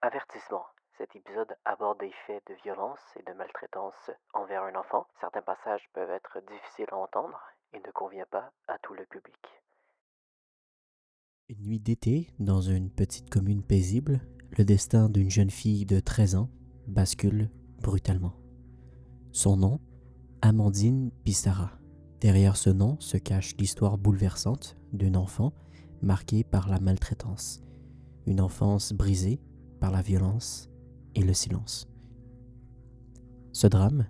Avertissement. Cet épisode aborde des faits de violence et de maltraitance envers un enfant. Certains passages peuvent être difficiles à entendre et ne conviennent pas à tout le public. Une nuit d'été, dans une petite commune paisible, le destin d'une jeune fille de 13 ans bascule brutalement. Son nom, Amandine Pissarra. Derrière ce nom se cache l'histoire bouleversante d'un enfant marqué par la maltraitance. Une enfance brisée par la violence et le silence. Ce drame,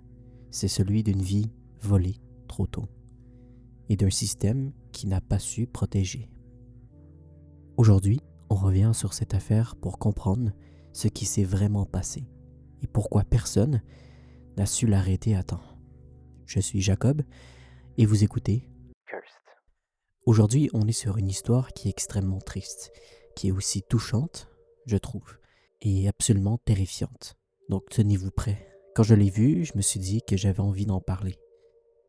c'est celui d'une vie volée trop tôt et d'un système qui n'a pas su protéger. Aujourd'hui, on revient sur cette affaire pour comprendre ce qui s'est vraiment passé et pourquoi personne n'a su l'arrêter à temps. Je suis Jacob et vous écoutez Cursed. Aujourd'hui, on est sur une histoire qui est extrêmement triste, qui est aussi touchante, je trouve, et absolument terrifiante. Donc tenez-vous prêts. Quand je l'ai vue, je me suis dit que j'avais envie d'en parler.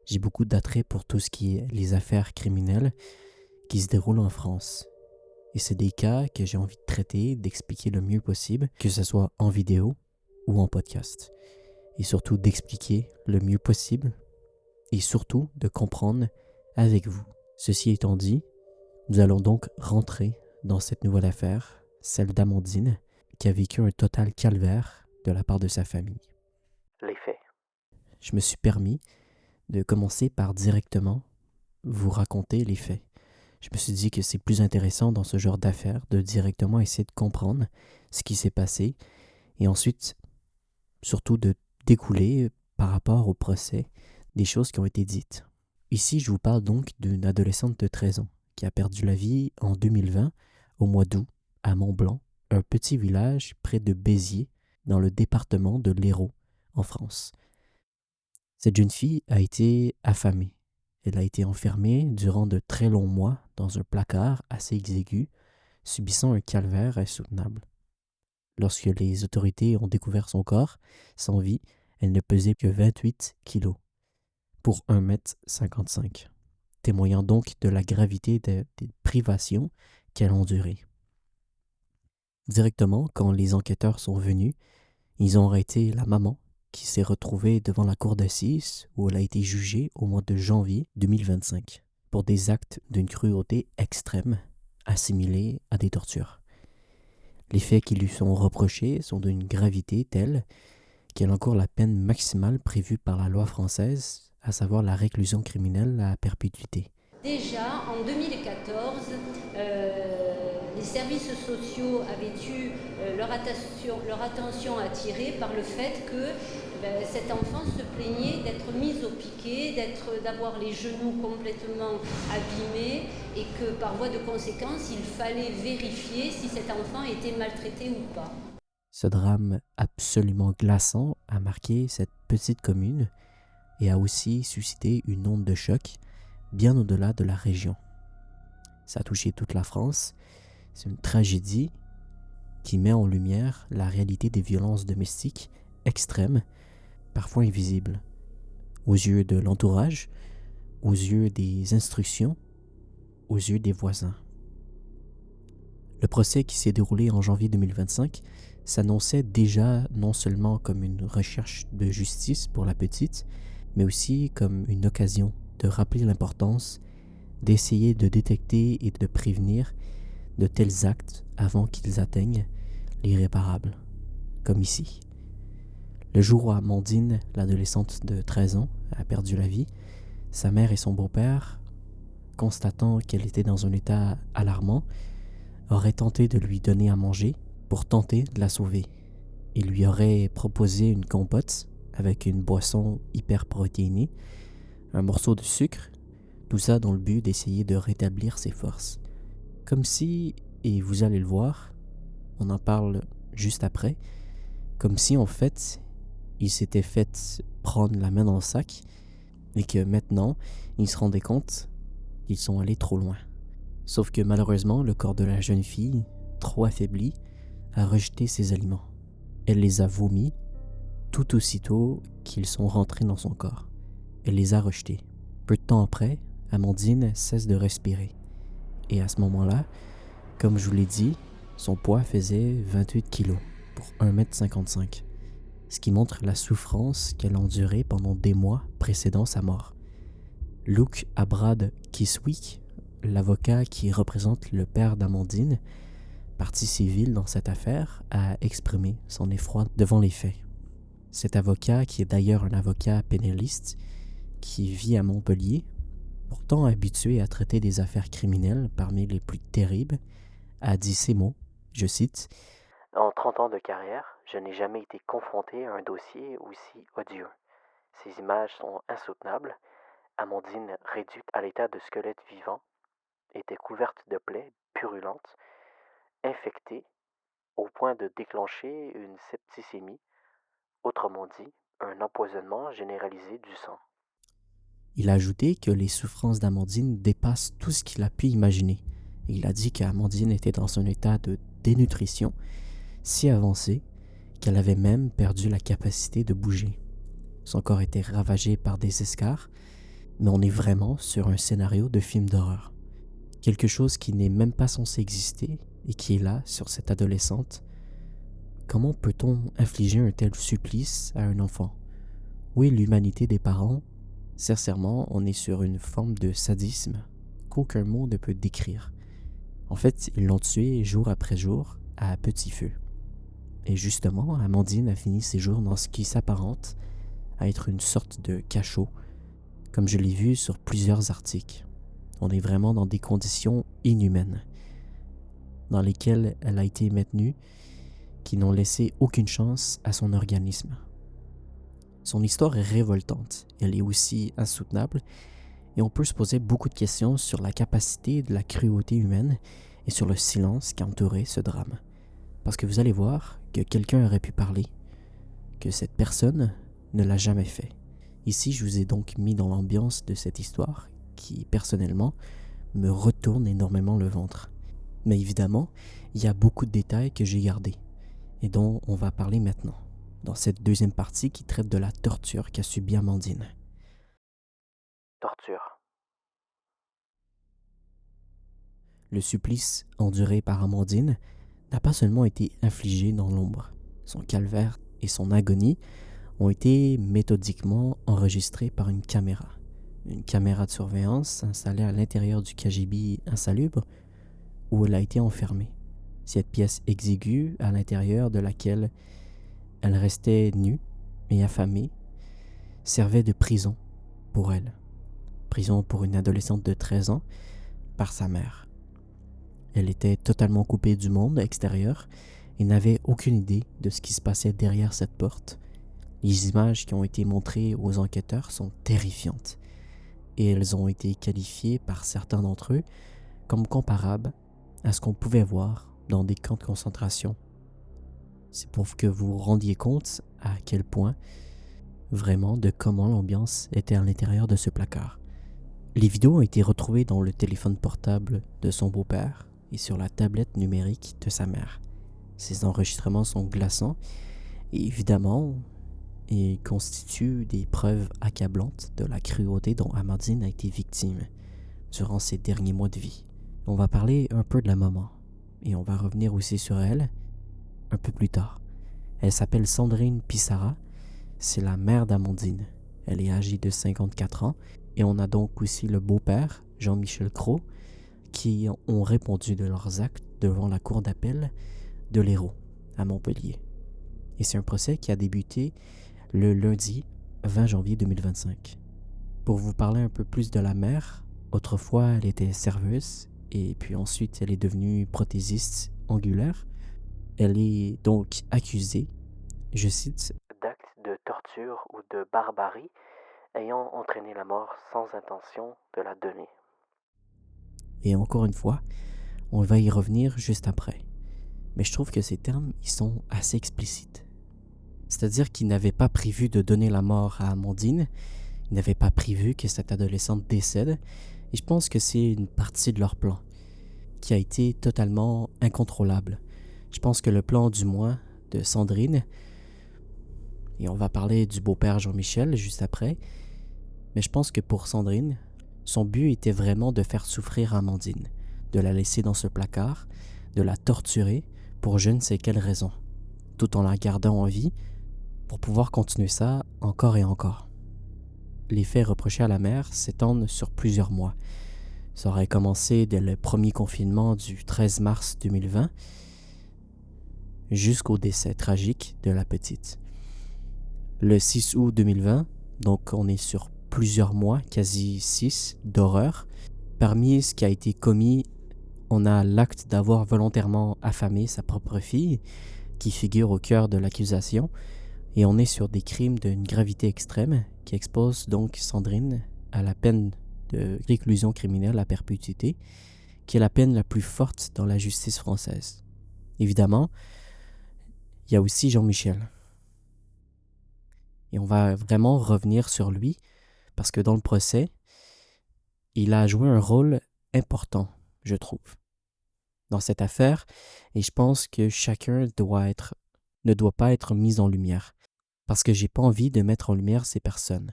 J'ai beaucoup d'attrait pour tout ce qui est les affaires criminelles qui se déroulent en France. Et c'est des cas que j'ai envie de traiter, d'expliquer le mieux possible, que ce soit en vidéo ou en podcast. Et surtout d'expliquer le mieux possible et surtout de comprendre avec vous. Ceci étant dit, nous allons donc rentrer dans cette nouvelle affaire, celle d'Amandine, qui a vécu un total calvaire de la part de sa famille. Les faits. Je me suis permis de commencer par directement vous raconter les faits. Je me suis dit que c'est plus intéressant dans ce genre d'affaires de directement essayer de comprendre ce qui s'est passé et ensuite, surtout de découler par rapport au procès des choses qui ont été dites. Ici, je vous parle donc d'une adolescente de 13 ans qui a perdu la vie en 2020 au mois d'août à Mont-Blanc, un petit village près de Béziers dans le département de l'Hérault en France. Cette jeune fille a été affamée. Elle a été enfermée durant de très longs mois dans un placard assez exigu, subissant un calvaire insoutenable. Lorsque les autorités ont découvert son corps, sans vie, elle ne pesait que 28 kilos pour 1,55 m, témoignant donc de la gravité des privations qu'elle a endurées. Directement, quand les enquêteurs sont venus, ils ont arrêté la maman qui s'est retrouvée devant la cour d'assises où elle a été jugée au mois de janvier 2025 pour des actes d'une cruauté extrême assimilés à des tortures. Les faits qui lui sont reprochés sont d'une gravité telle qu'elle encourt la peine maximale prévue par la loi française, à savoir la réclusion criminelle à perpétuité. Déjà, en 2014, les services sociaux avaient eu leur attention attirée par le fait que cet enfant se plaignait d'être mis au piquet, d'avoir les genoux complètement abîmés et que par voie de conséquence, il fallait vérifier si cet enfant était maltraité ou pas. Ce drame absolument glaçant a marqué cette petite commune et a aussi suscité une onde de choc bien au-delà de la région. Ça a touché toute la France. C'est une tragédie qui met en lumière la réalité des violences domestiques extrêmes, parfois invisibles, aux yeux de l'entourage, aux yeux des instructions, aux yeux des voisins. Le procès qui s'est déroulé en janvier 2025 s'annonçait déjà non seulement comme une recherche de justice pour la petite, mais aussi comme une occasion de rappeler l'importance d'essayer de détecter et de prévenir de tels actes avant qu'ils atteignent l'irréparable, comme ici. Le jour où Amandine, l'adolescente de 13 ans, a perdu la vie, sa mère et son beau-père, constatant qu'elle était dans un état alarmant, auraient tenté de lui donner à manger pour tenter de la sauver. Ils lui auraient proposé une compote avec une boisson hyper protéinée, un morceau de sucre, tout ça dans le but d'essayer de rétablir ses forces. Comme si, et vous allez le voir, on en parle juste après, comme si en fait, il s'était fait prendre la main dans le sac et que maintenant, ils se rendaient compte qu'ils sont allés trop loin. Sauf que malheureusement, le corps de la jeune fille, trop affaibli, a rejeté ses aliments. Elle les a vomis tout aussitôt qu'ils sont rentrés dans son corps. Elle les a rejetés. Peu de temps après, Amandine cesse de respirer. Et à ce moment-là, comme je vous l'ai dit, son poids faisait 28 kilos. pour 1,55 m, ce qui montre la souffrance qu'elle a endurée pendant des mois précédant sa mort. Luke Abrad Kiswick, l'avocat qui représente le père d'Amandine, partie civile dans cette affaire, a exprimé son effroi devant les faits. Cet avocat, qui est d'ailleurs un avocat pénaliste, qui vit à Montpellier, pourtant habitué à traiter des affaires criminelles parmi les plus terribles, a dit ces mots, je cite, « En 30 ans de carrière, je n'ai jamais été confronté à un dossier aussi odieux. Ces images sont insoutenables. Amandine, réduite à l'état de squelette vivant, était couverte de plaies purulentes, infectée au point de déclencher une septicémie, autrement dit, un empoisonnement généralisé du sang. » Il a ajouté que les souffrances d'Amandine dépassent tout ce qu'il a pu imaginer. Et il a dit qu'Amandine était dans un état de dénutrition si avancé qu'elle avait même perdu la capacité de bouger. Son corps était ravagé par des escarres, mais on est vraiment sur un scénario de film d'horreur. Quelque chose qui n'est même pas censé exister et qui est là sur cette adolescente. Comment peut-on infliger un tel supplice à un enfant? Où est l'humanité des parents? Sincèrement, on est sur une forme de sadisme qu'aucun mot ne peut décrire. En fait, ils l'ont tué jour après jour à petit feu. Et justement, Amandine a fini ses jours dans ce qui s'apparente à être une sorte de cachot, comme je l'ai vu sur plusieurs articles. On est vraiment dans des conditions inhumaines, dans lesquelles elle a été maintenue, qui n'ont laissé aucune chance à son organisme. Son histoire est révoltante, elle est aussi insoutenable, et on peut se poser beaucoup de questions sur la capacité de la cruauté humaine et sur le silence qui a entouré ce drame. Parce que vous allez voir que quelqu'un aurait pu parler, que cette personne ne l'a jamais fait. Ici, je vous ai donc mis dans l'ambiance de cette histoire qui, personnellement, me retourne énormément le ventre. Mais évidemment, il y a beaucoup de détails que j'ai gardés et dont on va parler maintenant, dans cette deuxième partie qui traite de la torture qu'a subie Amandine. Torture. Le supplice enduré par Amandine n'a pas seulement été infligé dans l'ombre. Son calvaire et son agonie ont été méthodiquement enregistrés par une caméra de surveillance installée à l'intérieur du KGB insalubre où elle a été enfermée. Cette pièce exiguë à l'intérieur de laquelle elle restait nue et affamée servait de prison pour elle. Prison pour une adolescente de 13 ans par sa mère. Elle était totalement coupée du monde extérieur et n'avait aucune idée de ce qui se passait derrière cette porte. Les images qui ont été montrées aux enquêteurs sont terrifiantes et elles ont été qualifiées par certains d'entre eux comme comparables à ce qu'on pouvait voir dans des camps de concentration. C'est pour que vous vous rendiez compte à quel point, vraiment, de comment l'ambiance était à l'intérieur de ce placard. Les vidéos ont été retrouvées dans le téléphone portable de son beau-père et sur la tablette numérique de sa mère. Ces enregistrements sont glaçants et évidemment, ils constituent des preuves accablantes de la cruauté dont Amandine a été victime durant ses derniers mois de vie. On va parler un peu de la maman et on va revenir aussi sur elle un peu plus tard. Elle s'appelle Sandrine Pissarra, c'est la mère d'Amandine. Elle est âgée de 54 ans et on a donc aussi le beau-père, Jean-Michel Cros, qui ont répondu de leurs actes devant la cour d'appel de l'Hérault à Montpellier. Et c'est un procès qui a débuté le lundi 20 janvier 2025. Pour vous parler un peu plus de la mère, autrefois elle était serveuse et puis ensuite elle est devenue prothésiste angulaire. Elle est donc accusée, je cite, d'actes de torture ou de barbarie ayant entraîné la mort sans intention de la donner. Et encore une fois, on va y revenir juste après. Mais je trouve que ces termes, ils sont assez explicites. C'est-à-dire qu'ils n'avaient pas prévu de donner la mort à Amandine, ils n'avaient pas prévu que cette adolescente décède, et je pense que c'est une partie de leur plan, qui a été totalement incontrôlable. Je pense que le plan, du moins, de Sandrine, et on va parler du beau-père Jean-Michel juste après, mais je pense que pour Sandrine, son but était vraiment de faire souffrir Amandine, de la laisser dans ce placard, de la torturer pour je ne sais quelle raison. tout en la gardant en vie, pour pouvoir continuer ça encore et encore. Les faits reprochés à la mère s'étendent sur plusieurs mois. Ça aurait commencé dès le premier confinement du 13 mars 2020 jusqu'au décès tragique de la petite. Le 6 août 2020, donc on est sur plusieurs mois, quasi 6, d'horreur. Parmi ce qui a été commis, on a l'acte d'avoir volontairement affamé sa propre fille, qui figure au cœur de l'accusation, et on est sur des crimes d'une gravité extrême qui exposent donc Sandrine à la peine de réclusion criminelle à perpétuité, qui est la peine la plus forte dans la justice française. Évidemment, il y a aussi Jean-Michel. Et on va vraiment revenir sur lui, parce que dans le procès, il a joué un rôle important, je trouve, dans cette affaire, et je pense que chacun ne doit pas être mis en lumière, parce que j'ai pas envie de mettre en lumière ces personnes.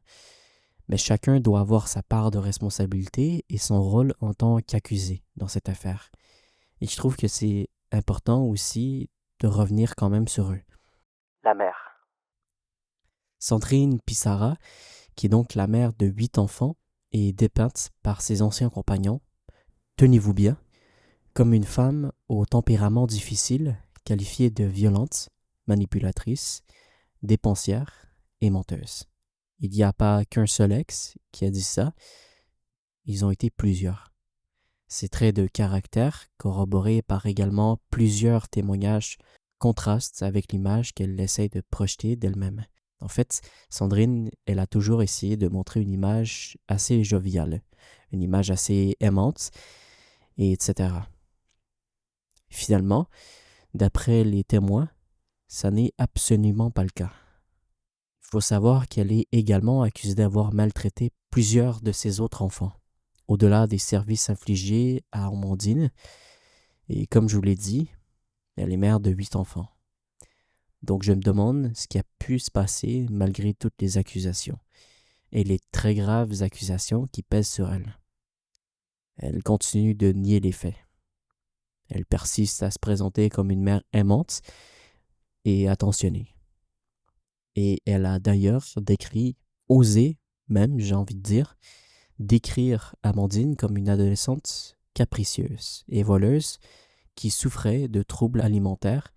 Mais chacun doit avoir sa part de responsabilité et son rôle en tant qu'accusé dans cette affaire. Et je trouve que c'est important aussi de revenir quand même sur eux. La mère. Sandrine Pissarra, qui est donc la mère de 8 enfants, est dépeinte par ses anciens compagnons, tenez-vous bien, comme une femme au tempérament difficile, qualifiée de violente, manipulatrice, dépensière et menteuse. Il n'y a pas qu'un seul ex qui a dit ça, ils ont été plusieurs. Ces traits de caractère, corroborés par également plusieurs témoignages, contrastent avec l'image qu'elle essaie de projeter d'elle-même. En fait, Sandrine, elle a toujours essayé de montrer une image assez joviale, une image assez aimante, et etc. Finalement, d'après les témoins, ça n'est absolument pas le cas. Il faut savoir qu'elle est également accusée d'avoir maltraité plusieurs de ses autres enfants, au-delà des services infligés à Amandine. Et comme je vous l'ai dit, elle est mère de 8 enfants. Donc je me demande ce qui a pu se passer malgré toutes les accusations et les très graves accusations qui pèsent sur elle. Elle continue de nier les faits. Elle persiste à se présenter comme une mère aimante et attentionnée. Et elle a d'ailleurs osé même, j'ai envie de dire, décrire Amandine comme une adolescente capricieuse et voleuse qui souffrait de troubles alimentaires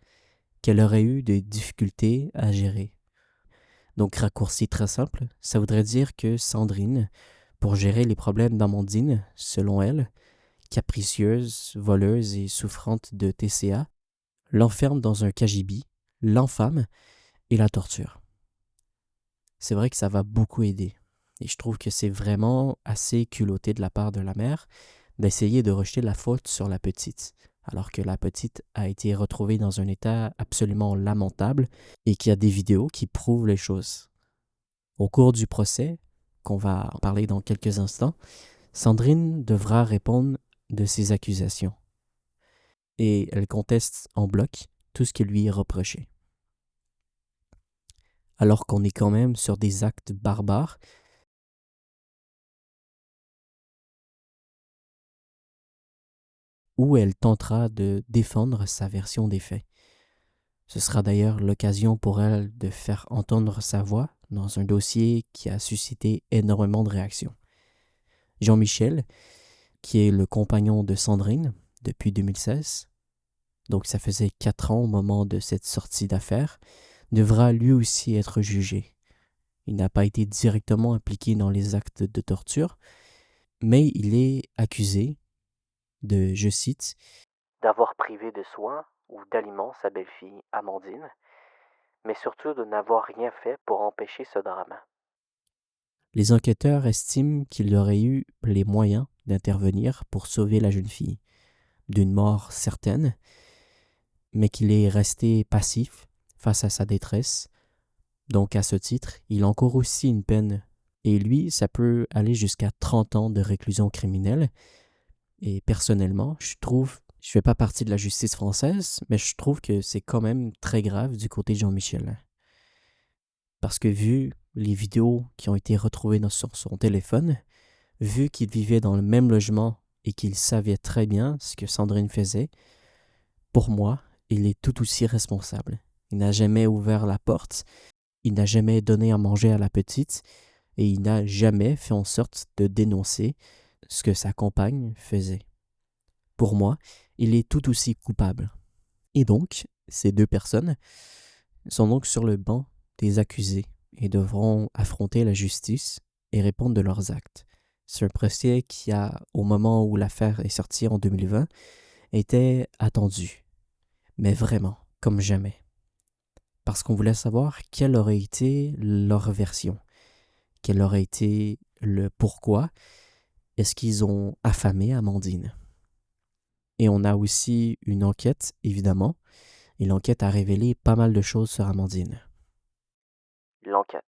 qu'elle aurait eu des difficultés à gérer. Donc, raccourci très simple, ça voudrait dire que Sandrine, pour gérer les problèmes d'Amandine, selon elle, capricieuse, voleuse et souffrante de TCA, l'enferme dans un cagibi, l'enfame et la torture. C'est vrai que ça va beaucoup aider. Et je trouve que c'est vraiment assez culotté de la part de la mère d'essayer de rejeter la faute sur la petite, alors que la petite a été retrouvée dans un état absolument lamentable et qu'il y a des vidéos qui prouvent les choses. Au cours du procès, qu'on va en parler dans quelques instants, Sandrine devra répondre de ses accusations. Et elle conteste en bloc tout ce qui lui est reproché. Alors qu'on est quand même sur des actes barbares, où elle tentera de défendre sa version des faits. Ce sera d'ailleurs l'occasion pour elle de faire entendre sa voix dans un dossier qui a suscité énormément de réactions. Jean-Michel, qui est le compagnon de Sandrine depuis 2016, donc ça faisait 4 ans au moment de cette sortie d'affaires, devra lui aussi être jugé. Il n'a pas été directement impliqué dans les actes de torture, mais il est accusé de, je cite, d'avoir privé de soins ou d'aliments sa belle-fille Amandine, mais surtout de n'avoir rien fait pour empêcher ce drame. Les enquêteurs estiment qu'il aurait eu les moyens d'intervenir pour sauver la jeune fille d'une mort certaine, mais qu'il est resté passif face à sa détresse. Donc à ce titre, il encourt aussi une peine. Et lui, ça peut aller jusqu'à 30 ans de réclusion criminelle. Et personnellement, je fais pas partie de la justice française, mais je trouve que c'est quand même très grave du côté de Jean-Michel. Parce que vu les vidéos qui ont été retrouvées sur son téléphone, vu qu'il vivait dans le même logement et qu'il savait très bien ce que Sandrine faisait, pour moi, il est tout aussi responsable. Il n'a jamais ouvert la porte, il n'a jamais donné à manger à la petite et il n'a jamais fait en sorte de dénoncer ce que sa compagne faisait. Pour moi, il est tout aussi coupable. Et donc, ces deux personnes sont donc sur le banc des accusés et devront affronter la justice et répondre de leurs actes. C'est un procès qui au moment où l'affaire est sortie en 2020, était attendu, mais vraiment, comme jamais. Parce qu'on voulait savoir quelle aurait été leur version, quel aurait été le pourquoi est-ce qu'ils ont affamé Amandine. Et on a aussi une enquête, évidemment, et l'enquête a révélé pas mal de choses sur Amandine. L'enquête.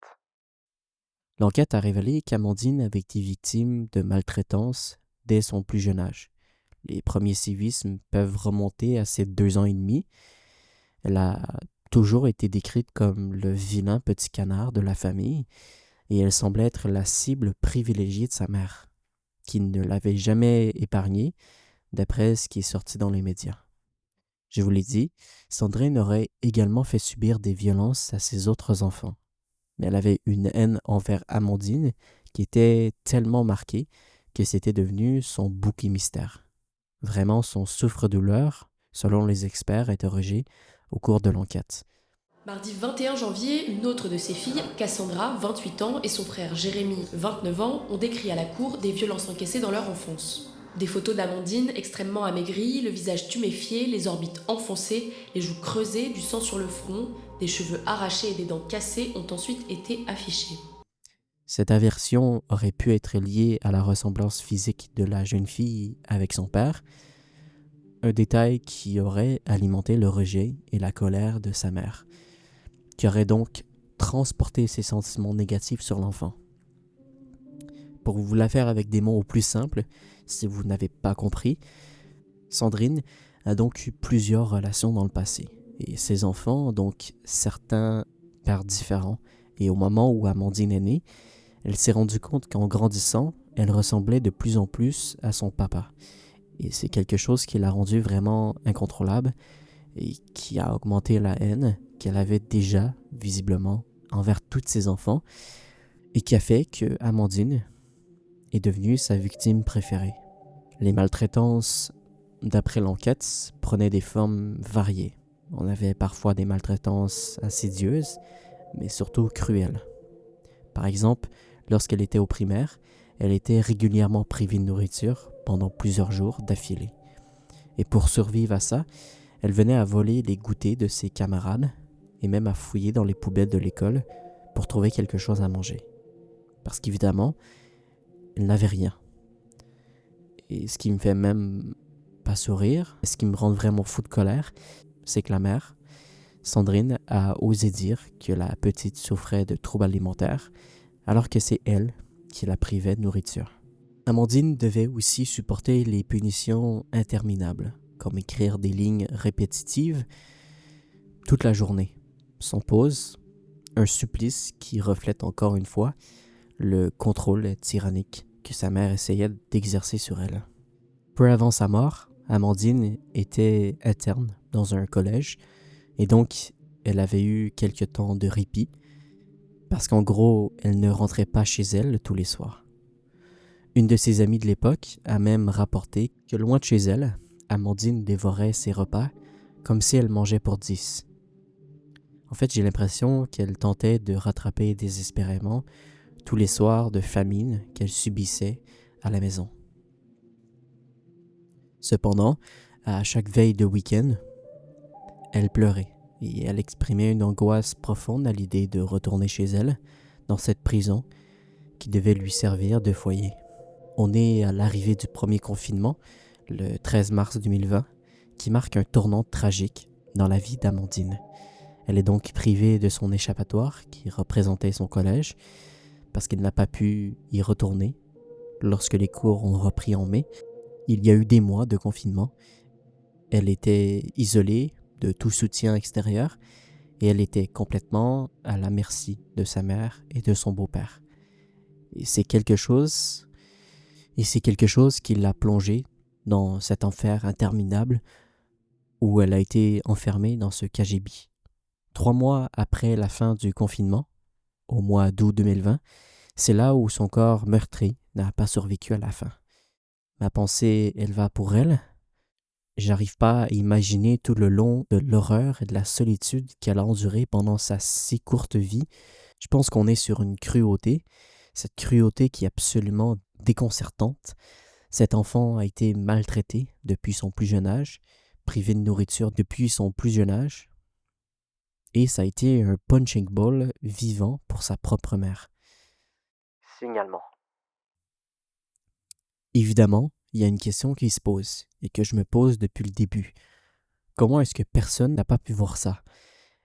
L'enquête a révélé qu'Amandine avait été victime de maltraitance dès son plus jeune âge. Les premiers sévices peuvent remonter à ses 2 ans et demi. Elle a toujours été décrite comme le vilain petit canard de la famille et elle semblait être la cible privilégiée de sa mère, qui ne l'avait jamais épargnée, d'après ce qui est sorti dans les médias. Je vous l'ai dit, Sandrine aurait également fait subir des violences à ses autres enfants, mais elle avait une haine envers Amandine qui était tellement marquée que c'était devenu son bouc émissaire. Vraiment son souffre-douleur, selon les experts interrogés au cours de l'enquête. Mardi 21 janvier, une autre de ses filles, Cassandra, 28 ans, et son frère Jérémy, 29 ans, ont décrit à la cour des violences encaissées dans leur enfance. Des photos d'Amandine extrêmement amaigrie, le visage tuméfié, les orbites enfoncées, les joues creusées, du sang sur le front, des cheveux arrachés et des dents cassées ont ensuite été affichées. Cette aversion aurait pu être liée à la ressemblance physique de la jeune fille avec son père, un détail qui aurait alimenté le rejet et la colère de sa mère, qui aurait donc transporté ses sentiments négatifs sur l'enfant. Pour vous la faire avec des mots au plus simples, si vous n'avez pas compris, Sandrine a donc eu plusieurs relations dans le passé, et ses enfants ont donc certains pères différents, et au moment où Amandine est née, elle s'est rendue compte qu'en grandissant, elle ressemblait de plus en plus à son papa. Et c'est quelque chose qui l'a rendue vraiment incontrôlable et qui a augmenté la haine qu'elle avait déjà, visiblement, envers tous ses enfants et qui a fait que Amandine est devenue sa victime préférée. Les maltraitances, d'après l'enquête, prenaient des formes variées. On avait parfois des maltraitances insidieuses, mais surtout cruelles. Par exemple, lorsqu'elle était au primaire, elle était régulièrement privée de nourriture pendant plusieurs jours d'affilée. Et pour survivre à ça, elle venait à voler les goûters de ses camarades et même à fouiller dans les poubelles de l'école pour trouver quelque chose à manger. Parce qu'évidemment, elle n'avait rien. Et ce qui me fait même pas sourire, ce qui me rend vraiment fou de colère, c'est que la mère, Sandrine, a osé dire que la petite souffrait de troubles alimentaires, alors que c'est elle qui la privait de nourriture. Amandine devait aussi supporter les punitions interminables, comme écrire des lignes répétitives toute la journée, sans pause, un supplice qui reflète encore une fois le contrôle tyrannique que sa mère essayait d'exercer sur elle. Peu avant sa mort, Amandine était interne dans un collège et donc elle avait eu quelque temps de répit parce qu'en gros, elle ne rentrait pas chez elle tous les soirs. Une de ses amies de l'époque a même rapporté que loin de chez elle, Amandine dévorait ses repas comme si elle mangeait pour 10. En fait, j'ai l'impression qu'elle tentait de rattraper désespérément tous les soirs de famine qu'elle subissait à la maison. Cependant, à chaque veille de week-end, elle pleurait et elle exprimait une angoisse profonde à l'idée de retourner chez elle, dans cette prison qui devait lui servir de foyer. On est à l'arrivée du premier confinement, le 13 mars 2020, qui marque un tournant tragique dans la vie d'Amandine. Elle est donc privée de son échappatoire qui représentait son collège parce qu'elle n'a pas pu y retourner lorsque les cours ont repris en mai. Il y a eu des mois de confinement. Elle était isolée de tout soutien extérieur et elle était complètement à la merci de sa mère et de son beau-père. Et c'est quelque chose qui l'a plongée dans cet enfer interminable où elle a été enfermée dans ce KGB. 3 mois après la fin du confinement, au mois d'août 2020, c'est là où son corps meurtri n'a pas survécu à la fin. Ma pensée, elle va pour elle. J'arrive pas à imaginer tout le long de l'horreur et de la solitude qu'elle a enduré pendant sa si courte vie. Je pense qu'on est sur une cruauté, cette cruauté qui est absolument déconcertante. Cet enfant a été maltraité depuis son plus jeune âge, privé de nourriture depuis son plus jeune âge, et ça a été un punching ball vivant pour sa propre mère. Signalement. Évidemment, il y a une question qui se pose et que je me pose depuis le début. Comment est-ce que personne n'a pas pu voir ça?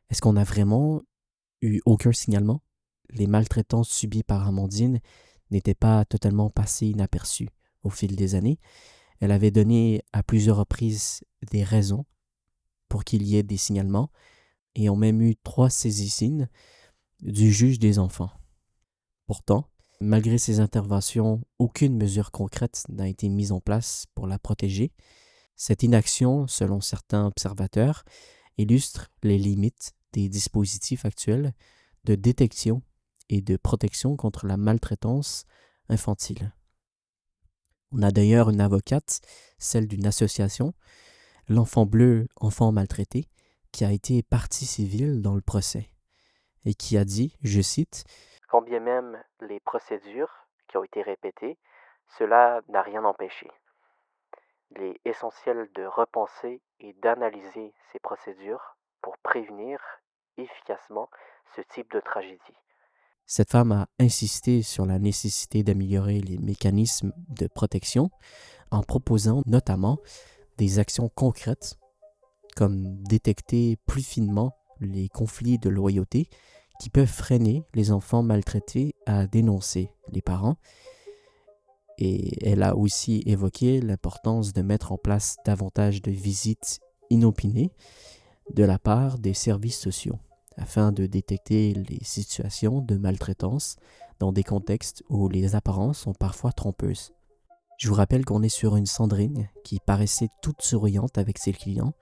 Est-ce qu'on a vraiment eu aucun signalement? Les maltraitances subies par Amandine n'étaient pas totalement passées inaperçues au fil des années. Elle avait donné à plusieurs reprises des raisons pour qu'il y ait des signalements et ont même eu 3 saisissines du juge des enfants. Pourtant, malgré ces interventions, aucune mesure concrète n'a été mise en place pour la protéger. Cette inaction, selon certains observateurs, illustre les limites des dispositifs actuels de détection et de protection contre la maltraitance infantile. On a d'ailleurs une avocate, celle d'une association, l'Enfant Bleu, Enfant Maltraité, qui a été partie civile dans le procès et qui a dit, je cite, « Quand bien même les procédures qui ont été répétées, cela n'a rien empêché. Il est essentiel de repenser et d'analyser ces procédures pour prévenir efficacement ce type de tragédie. » Cette femme a insisté sur la nécessité d'améliorer les mécanismes de protection en proposant notamment des actions concrètes comme détecter plus finement les conflits de loyauté qui peuvent freiner les enfants maltraités à dénoncer les parents. Et elle a aussi évoqué l'importance de mettre en place davantage de visites inopinées de la part des services sociaux afin de détecter les situations de maltraitance dans des contextes où les apparences sont parfois trompeuses. Je vous rappelle qu'on est sur une Sandrine qui paraissait toute souriante avec ses clients.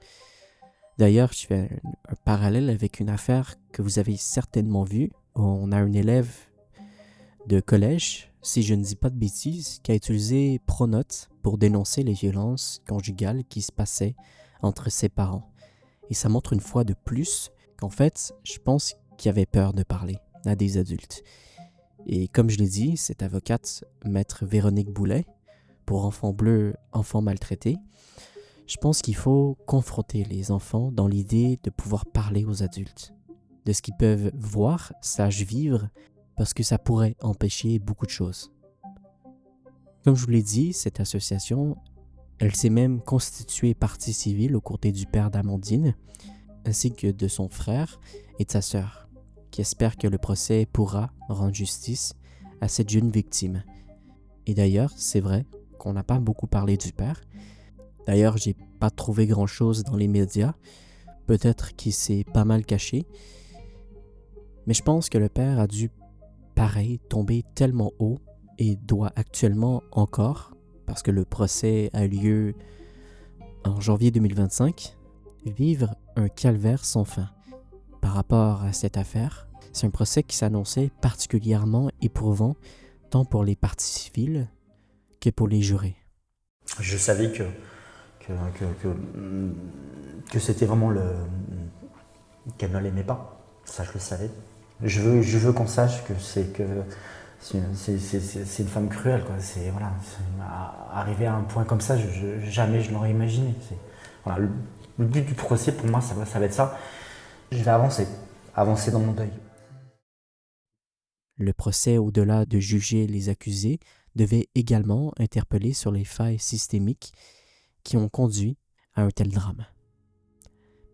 D'ailleurs, je fais un parallèle avec une affaire que vous avez certainement vue. On a un élève de collège, si je ne dis pas de bêtises, qui a utilisé Pronote pour dénoncer les violences conjugales qui se passaient entre ses parents. Et ça montre une fois de plus qu'en fait, je pense qu'il avait peur de parler à des adultes. Et comme je l'ai dit, cette avocate, maître Véronique Boulet, pour Enfant Bleu, Enfant Maltraité, je pense qu'il faut confronter les enfants dans l'idée de pouvoir parler aux adultes, de ce qu'ils peuvent voir, vivre, parce que ça pourrait empêcher beaucoup de choses. Comme je vous l'ai dit, cette association, elle s'est même constituée partie civile aux côtés du père d'Amandine, ainsi que de son frère et de sa sœur, qui espèrent que le procès pourra rendre justice à cette jeune victime. Et d'ailleurs, c'est vrai qu'on n'a pas beaucoup parlé du père. D'ailleurs, j'ai pas trouvé grand-chose dans les médias. Peut-être qu'il s'est pas mal caché. Mais je pense que le père a dû, pareil, tomber tellement haut et doit actuellement encore, parce que le procès a lieu en janvier 2025, vivre un calvaire sans fin. Par rapport à cette affaire, c'est un procès qui s'annonçait particulièrement éprouvant tant pour les parties civiles que pour les jurés. Je savais que c'était vraiment qu'elle ne l'aimait pas. Ça, je le savais. Je veux qu'on sache que c'est une femme cruelle, quoi. Arriver à un point comme ça, jamais je l'aurais imaginé. Voilà, le but du procès, pour moi, ça va être ça. Je vais avancer dans mon deuil. Le procès, au-delà de juger les accusés, devait également interpeller sur les failles systémiques qui ont conduit à un tel drame.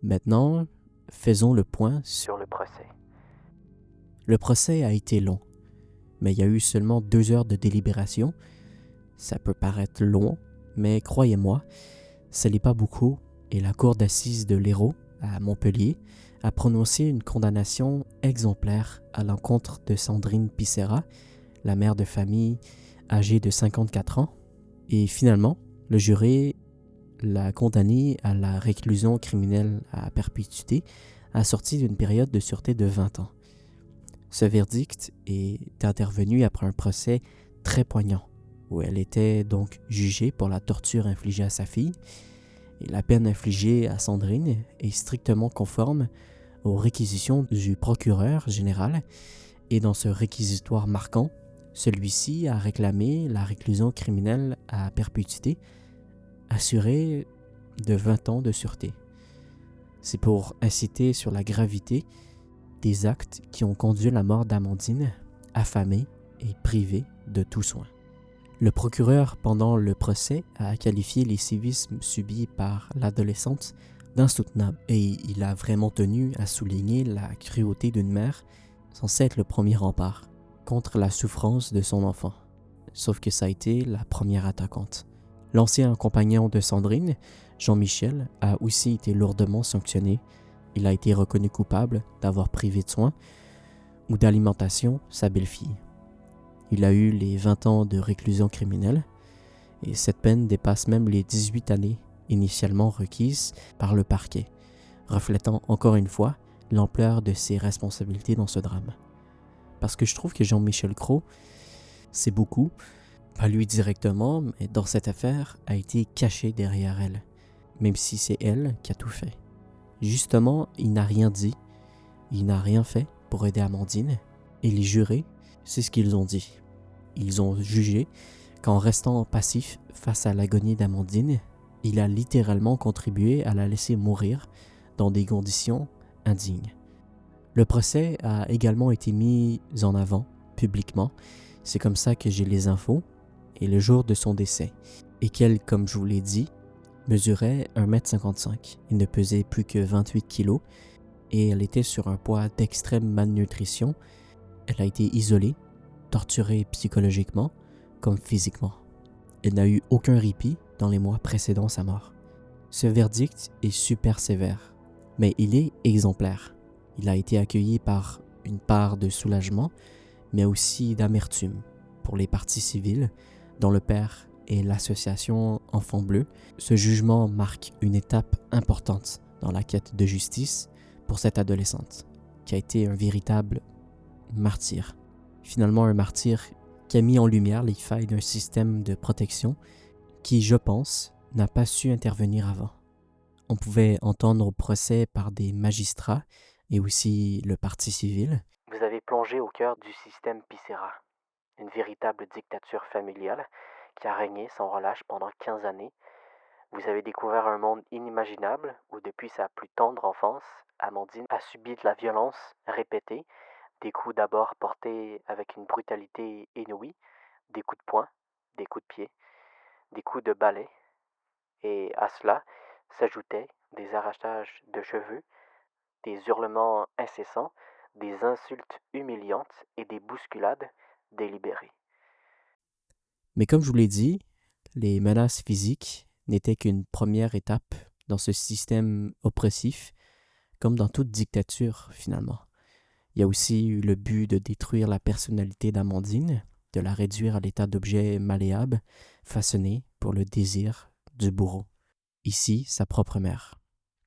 Maintenant, faisons le point sur le procès. Le procès a été long, mais il y a eu seulement 2 heures de délibération. Ça peut paraître long, mais croyez-moi, ce n'est pas beaucoup et la cour d'assises de l'Hérault, à Montpellier, a prononcé une condamnation exemplaire à l'encontre de Sandrine Pissera, la mère de famille âgée de 54 ans. Et finalement, le jury l'a condamnée à la réclusion criminelle à perpétuité assorti d'une période de sûreté de 20 ans. Ce verdict est intervenu après un procès très poignant, où elle était donc jugée pour la torture infligée à sa fille, et la peine infligée à Sandrine est strictement conforme aux réquisitions du procureur général, et dans ce réquisitoire marquant, celui-ci a réclamé la réclusion criminelle à perpétuité, assurée de 20 ans de sûreté. C'est pour inciter sur la gravité des actes qui ont conduit à la mort d'Amandine, affamée et privée de tout soin. Le procureur, pendant le procès, a qualifié les sévices subis par l'adolescente d'insoutenables et il a vraiment tenu à souligner la cruauté d'une mère censée être le premier rempart contre la souffrance de son enfant. Sauf que ça a été la première attaquante. L'ancien compagnon de Sandrine, Jean-Michel, a aussi été lourdement sanctionné. Il a été reconnu coupable d'avoir privé de soins ou d'alimentation sa belle-fille. Il a eu les 20 ans de réclusion criminelle et cette peine dépasse même les 18 années initialement requises par le parquet, reflétant encore une fois l'ampleur de ses responsabilités dans ce drame. Parce que je trouve que Jean-Michel Cros, c'est beaucoup, pas lui directement, mais dans cette affaire, a été caché derrière elle, même si c'est elle qui a tout fait. Justement, il n'a rien dit, il n'a rien fait pour aider Amandine, et les jurés, c'est ce qu'ils ont dit. Ils ont jugé qu'en restant passif face à l'agonie d'Amandine, il a littéralement contribué à la laisser mourir dans des conditions indignes. Le procès a également été mis en avant publiquement, c'est comme ça que j'ai les infos, et le jour de son décès, et qu'elle, comme je vous l'ai dit, mesurait 1,55 m. Il ne pesait plus que 28 kg et elle était sur un poids d'extrême malnutrition. Elle a été isolée, torturée psychologiquement comme physiquement. Elle n'a eu aucun répit dans les mois précédant sa mort. Ce verdict est super sévère, mais il est exemplaire. Il a été accueilli par une part de soulagement, mais aussi d'amertume pour les parties civiles, dont le père et l'association Enfants Bleus. Ce jugement marque une étape importante dans la quête de justice pour cette adolescente, qui a été un véritable martyr. Finalement, un martyr qui a mis en lumière les failles d'un système de protection qui, je pense, n'a pas su intervenir avant. On pouvait entendre au procès par des magistrats et aussi le parti civil. Vous avez plongé au cœur du système Picera, une véritable dictature familiale qui a régné sans relâche pendant 15 années. Vous avez découvert un monde inimaginable où depuis sa plus tendre enfance, Amandine a subi de la violence répétée, des coups d'abord portés avec une brutalité inouïe, des coups de poing, des coups de pied, des coups de balai, et à cela s'ajoutaient des arrachages de cheveux, des hurlements incessants, des insultes humiliantes et des bousculades délibérées. Mais comme je vous l'ai dit, les menaces physiques n'étaient qu'une première étape dans ce système oppressif, comme dans toute dictature finalement. Il y a aussi eu le but de détruire la personnalité d'Amandine, de la réduire à l'état d'objet malléable, façonné pour le désir du bourreau. Ici, sa propre mère.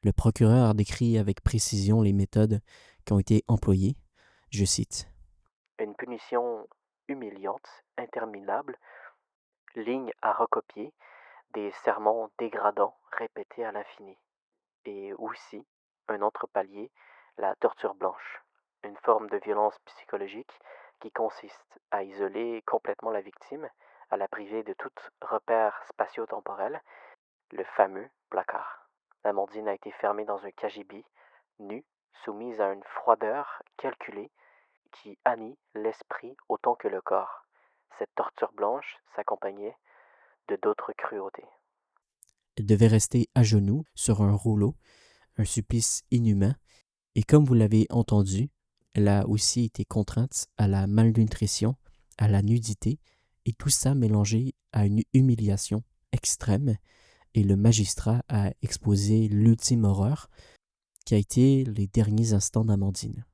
Le procureur décrit avec précision les méthodes qui ont été employées. Je cite. Une punition humiliante, interminable, ligne à recopier, des sermons dégradants répétés à l'infini. Et aussi, un autre palier, la torture blanche, une forme de violence psychologique qui consiste à isoler complètement la victime, à la priver de tout repère spatio-temporel, le fameux placard. Amandine a été fermée dans un cagibi, nue, soumise à une froideur calculée qui hannit l'esprit autant que le corps. Cette torture blanche s'accompagnait de d'autres cruautés. Elle devait rester à genoux sur un rouleau, un supplice inhumain, et comme vous l'avez entendu, elle a aussi été contrainte à la malnutrition, à la nudité, et tout ça mélangé à une humiliation extrême, et le magistrat a exposé l'ultime horreur qui a été les derniers instants d'Amandine.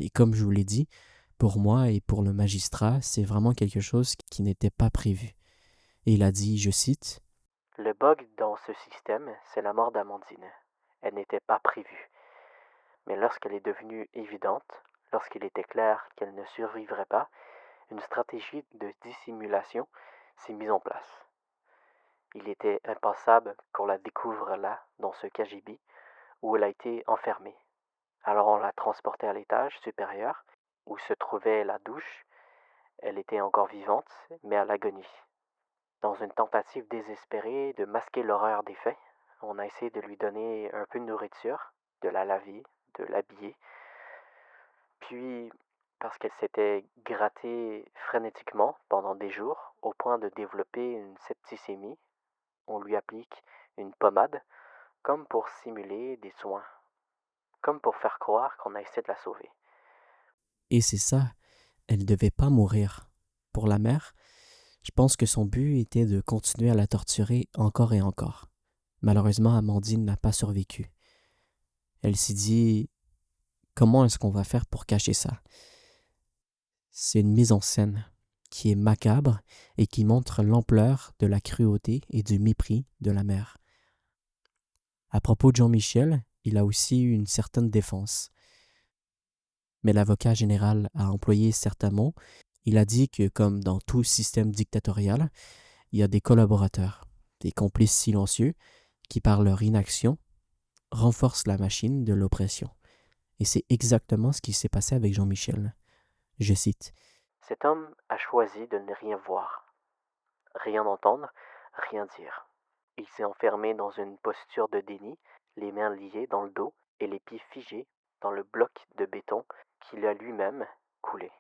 Et comme je vous l'ai dit, pour moi et pour le magistrat, c'est vraiment quelque chose qui n'était pas prévu. Et il a dit, je cite, « Le bug dans ce système, c'est la mort d'Amandine. Elle n'était pas prévue. Mais lorsqu'elle est devenue évidente, lorsqu'il était clair qu'elle ne survivrait pas, une stratégie de dissimulation s'est mise en place. Il était impensable qu'on la découvre là, dans ce KGB, où elle a été enfermée. Alors on l'a transportée à l'étage supérieur, où se trouvait la douche. Elle était encore vivante, mais à l'agonie. Dans une tentative désespérée de masquer l'horreur des faits, on a essayé de lui donner un peu de nourriture, de la laver, de l'habiller. Puis, parce qu'elle s'était grattée frénétiquement pendant des jours, au point de développer une septicémie, on lui applique une pommade, comme pour simuler des soins, comme pour faire croire qu'on a essayé de la sauver. Et c'est ça, elle ne devait pas mourir. Pour la mère, je pense que son but était de continuer à la torturer encore et encore. Malheureusement, Amandine n'a pas survécu. Elle s'est dit, comment est-ce qu'on va faire pour cacher ça? C'est une mise en scène qui est macabre et qui montre l'ampleur de la cruauté et du mépris de la mère. À propos de Jean-Michel, il a aussi eu une certaine défense. Mais l'avocat général a employé certains mots. Il a dit que, comme dans tout système dictatorial, il y a des collaborateurs, des complices silencieux qui, par leur inaction, renforcent la machine de l'oppression. Et c'est exactement ce qui s'est passé avec Jean-Michel. Je cite. « Cet homme a choisi de ne rien voir, rien entendre, rien dire. Il s'est enfermé dans une posture de déni, les mains liées dans le dos et les pieds figés dans le bloc de béton qu'il a lui-même coulé. »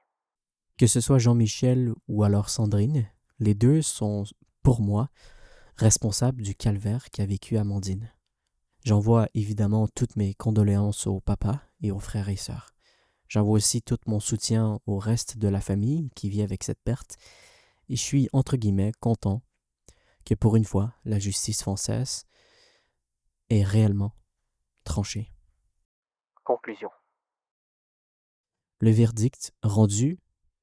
Que ce soit Jean-Michel ou alors Sandrine, les deux sont, pour moi, responsables du calvaire qu'a vécu Amandine. J'envoie évidemment toutes mes condoléances au papa et aux frères et sœurs. J'envoie aussi tout mon soutien au reste de la famille qui vit avec cette perte. Et je suis, entre guillemets, content que pour une fois, la justice française est réellement tranchée. Conclusion. Le verdict rendu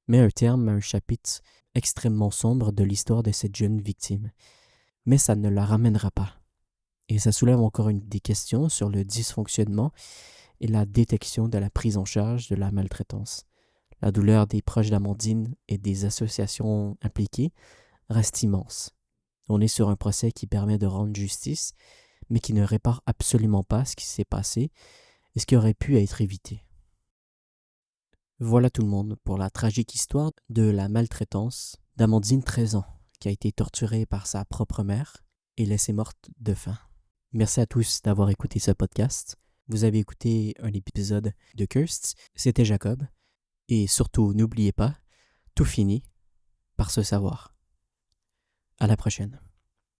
met un terme à un chapitre extrêmement sombre de l'histoire de cette jeune victime. Mais ça ne la ramènera pas. Et ça soulève encore des questions sur le dysfonctionnement et la détection de la prise en charge de la maltraitance. La douleur des proches d'Amandine et des associations impliquées reste immense. On est sur un procès qui permet de rendre justice, mais qui ne répare absolument pas ce qui s'est passé et ce qui aurait pu être évité. Voilà tout le monde pour la tragique histoire de la maltraitance d'Amandine, 13 ans, qui a été torturée par sa propre mère et laissée morte de faim. Merci à tous d'avoir écouté ce podcast. Vous avez écouté un épisode de Cursed, c'était Jacob. Et surtout, n'oubliez pas, tout finit par se savoir. À la prochaine.